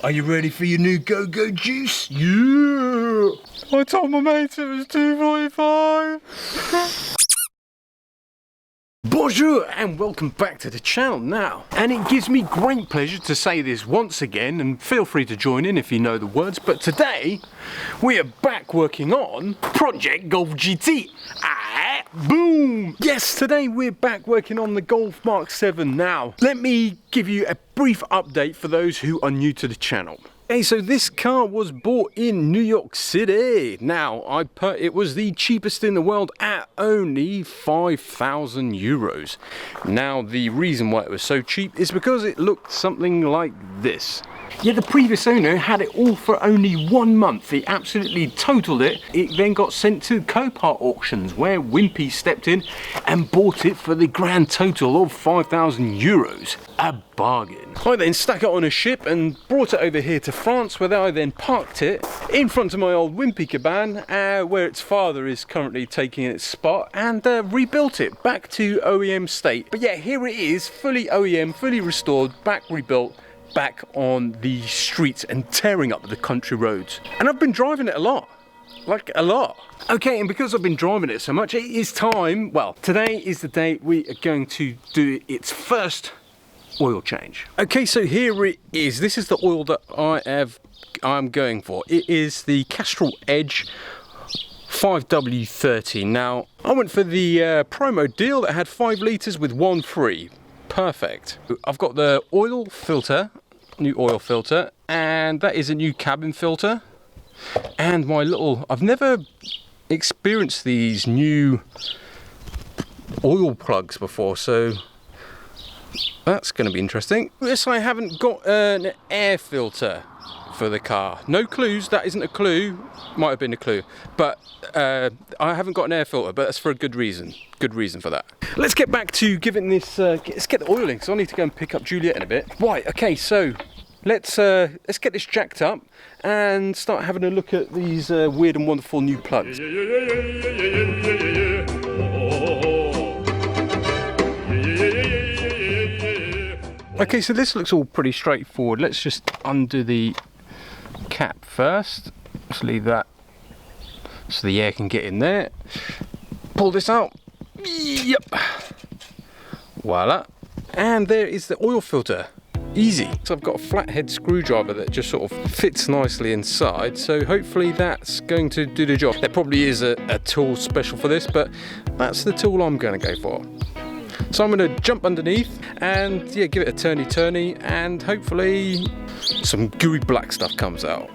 Are you ready for your new go-go juice? Yeah! I told my mates it was 2:45. Bonjour and welcome back to the channel now. And it gives me great pleasure to say this once again, and feel free to join in if you know the words, but today we are back working on Project Golf GTI. Boom! Yes, today we're back working on the Golf Mark 7 now. Let me give you a brief update for those who are new to the channel. Okay, so this car was bought in New York City. Now, it was the cheapest in the world at only 5,000 euros. Now, the reason why it was so cheap is because it looked something like this. Yeah, the previous owner had it all for only 1 month. He absolutely totaled it. It then got sent to Copart auctions where Wimpy stepped in and bought it for the grand total of 5,000 euros. A bargain. I then stuck it on a ship and brought it over here to France, where I then parked it in front of my old Wimpy cabane, where its father is currently taking its spot, and rebuilt it back to OEM state. But yeah, here it is, fully OEM, fully restored, back rebuilt, back on the streets and tearing up the country roads. And I've been driving it a lot. Like a lot. Okay, and because I've been driving it so much, it is time, well, today is the day we are going to do its first oil change. Okay, so here it is. This is the oil that I'm going for. It is the Castrol Edge 5W30. Now, I went for the promo deal that had 5 litres with 1 free. Perfect. I've got the oil filter, new oil filter, and that is a new cabin filter. And my little, I've never experienced these new oil plugs before, so that's going to be interesting. Yes, I haven't got an air filter for the car. No clues, that isn't a clue. Might have been a clue, but I haven't got an air filter, but that's for a good reason. Good reason for that. Let's get back to giving this, let's get the oil in, because I need to go and pick up Juliet in a bit. Right, okay, so let's get this jacked up and start having a look at these weird and wonderful new plugs. Okay, so this looks all pretty straightforward. Let's just undo the cap first. Let's leave that so the air can get in there. Pull this out. Yep. Voila. And there is the oil filter. Easy. So I've got a flathead screwdriver that just sort of fits nicely inside, so hopefully that's going to do the job. There probably is a tool special for this, but that's the tool I'm going to go for. So I'm going to jump underneath and yeah, give it a turny and hopefully some gooey black stuff comes out.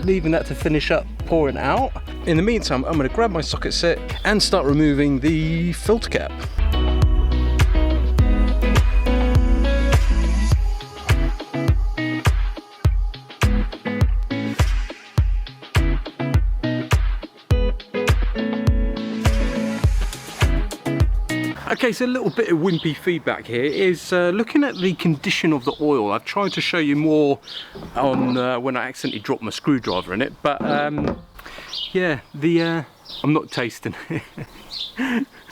Leaving that to finish up pouring out. In the meantime, I'm going to grab my socket set and start removing the filter cap. Okay, so a little bit of wimpy feedback here is looking at the condition of the oil. I've tried to show you more on when I accidentally dropped my screwdriver in it, but yeah, I'm not tasting it.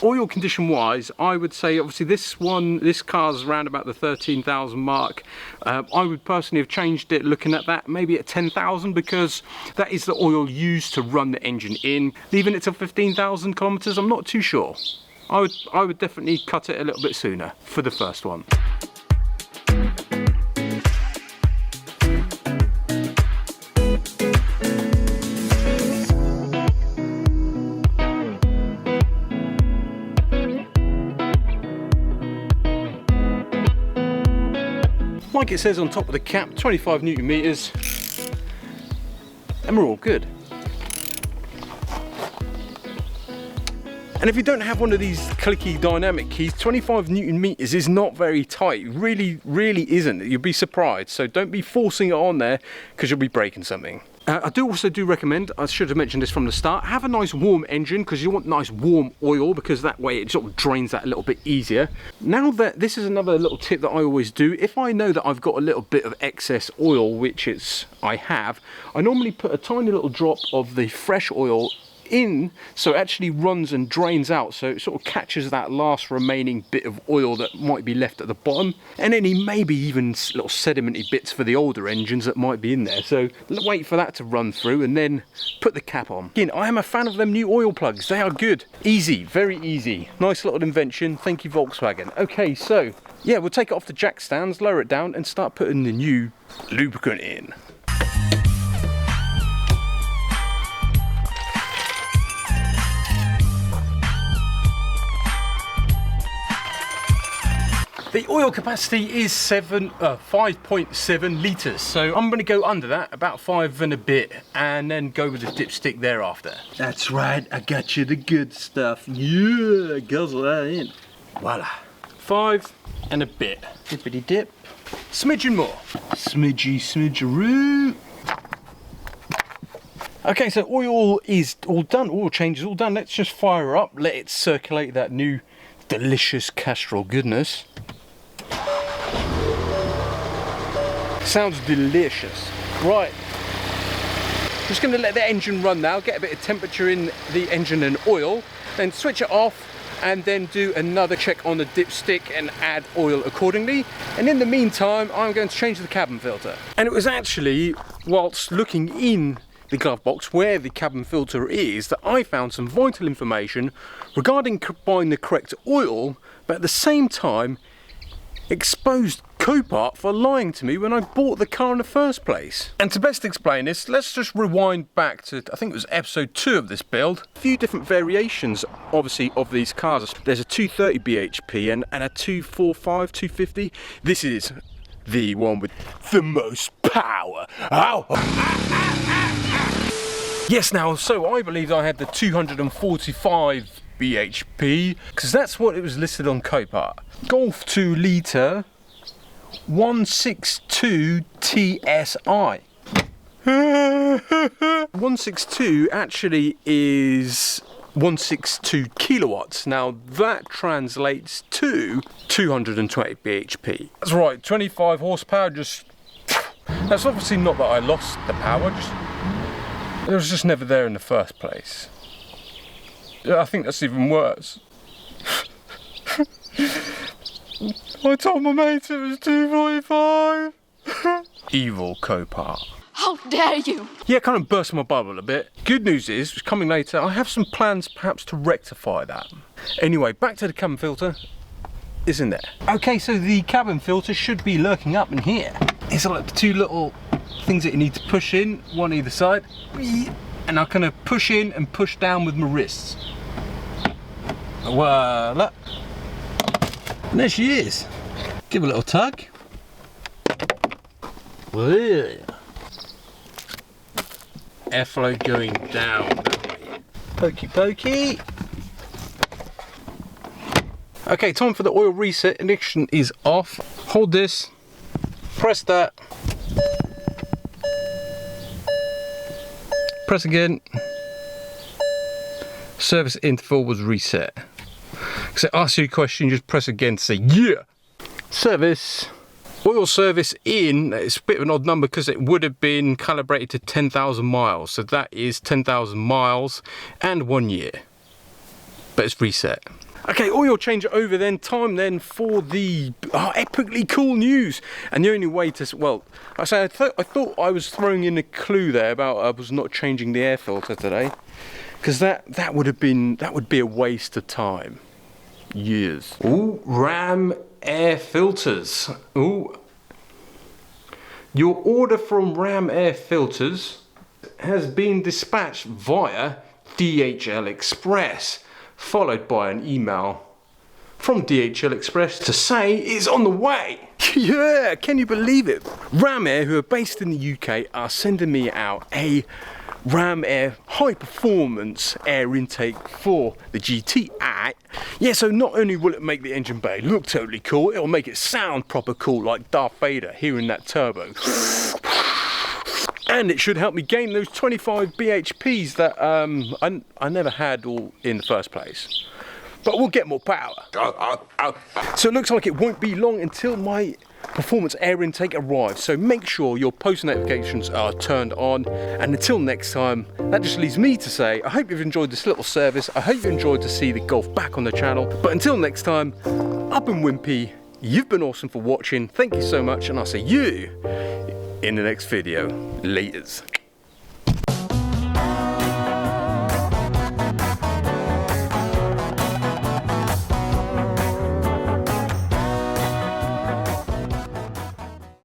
Oil condition wise, I would say obviously this car's around about the 13,000 mark. I would personally have changed it looking at that, maybe at 10,000, because that is the oil used to run the engine in. Leaving it to 15,000 kilometers, I'm not too sure. I would definitely cut it a little bit sooner for the first one. Like it says on top of the cap, 25 Newton meters, and we're all good. And if you don't have one of these clicky dynamic keys, 25 Newton meters is not very tight. Really isn't. You'll be surprised. So don't be forcing it on there because you'll be breaking something. I do also recommend, I should have mentioned this from the start, have a nice warm engine, because you want nice warm oil, because that way it sort of drains that a little bit easier. Now that this is another little tip that I always do, if I know that I've got a little bit of excess oil, which I have, I normally put a tiny little drop of the fresh oil in, so it actually runs and drains out, so it sort of catches that last remaining bit of oil that might be left at the bottom, and any maybe even little sedimenty bits for the older engines that might be in there. So wait for that to run through and then put the cap on. Again, I am a fan of them new oil plugs. They are good, easy, very easy, nice little invention. Thank you, Volkswagen. Okay, so yeah, we'll take it off the jack stands, lower it down, and start putting the new lubricant in. The oil capacity is 5.7 litres, so I'm going to go under that, about 5 and a bit, and then go with the dipstick thereafter. That's right, I got you the good stuff. Yeah, guzzle that in. Voila. 5 and a bit. Dippity dip. Smidgen more. Smidgeroo. Okay, so oil is all done, oil change is all done. Let's just fire her up, let it circulate that new delicious Castrol goodness. Sounds delicious. Right, just going to let the engine run now, get a bit of temperature in the engine and oil, then switch it off and then do another check on the dipstick and add oil accordingly. And in the meantime, I'm going to change the cabin filter. And it was actually whilst looking in the glove box where the cabin filter is that I found some vital information regarding buying the correct oil, but at the same time exposed Copart for lying to me when I bought the car in the first place. And to best explain this, let's just rewind back to, I think it was episode 2 of this build. A few different variations, obviously, of these cars. There's a 230 bhp and a 245, 250. This is the one with the most power. Ow! Yes, now, so I believe I had the 245 bhp, because that's what it was listed on Copart. Golf 2 litre 162 TSI. 162 actually is 162 kilowatts. Now that translates to 220 bhp. That's right, 25 horsepower. Just, that's obviously not that I lost the power, just it was just never there in the first place. I think that's even worse. I told my mates it was 245. Evil Copart. How dare you! Yeah, kind of burst my bubble a bit. Good news is, coming later, I have some plans perhaps to rectify that. Anyway, back to the cabin filter. It's in there. Okay, so the cabin filter should be lurking up in here. It's like the 2 little things that you need to push in, one either side. And I kind of push in and push down with my wrists. Voila. And there she is. Give a little tug. Airflow going down that way. Pokey pokey. Okay, time for the oil reset. Ignition is off. Hold this. Press that. Press again. Service interval was reset. So ask you a question, just press again to say yeah. Service. Oil service in, it's a bit of an odd number because it would have been calibrated to 10,000 miles. So that is 10,000 miles and 1 year. But it's reset. Okay, oil change over then. Time then for the epically cool news. And the only way to, well, I thought I was throwing in a clue there about I was not changing the air filter today, because that would be a waste of time. Years. Ooh, Ram air filters. Ooh. Your order from Ram air filters has been dispatched via DHL Express, followed by an email from DHL Express to say it's on the way. Yeah, can you believe it? Ram Air, who are based in the UK, are sending me out a Ram Air high performance air intake for the GTI. Yeah, so not only will it make the engine bay look totally cool, it'll make it sound proper cool like Darth Vader hearing that turbo. And it should help me gain those 25 BHPs that I never had all in the first place. But we'll get more power. So it looks like it won't be long until my performance air intake arrives. So make sure your post notifications are turned on. And until next time, that just leaves me to say, I hope you've enjoyed this little service. I hope you enjoyed to see the Golf back on the channel. But until next time, I've been Wimpy. You've been awesome for watching. Thank you so much. And I'll see you in the next video. Laters.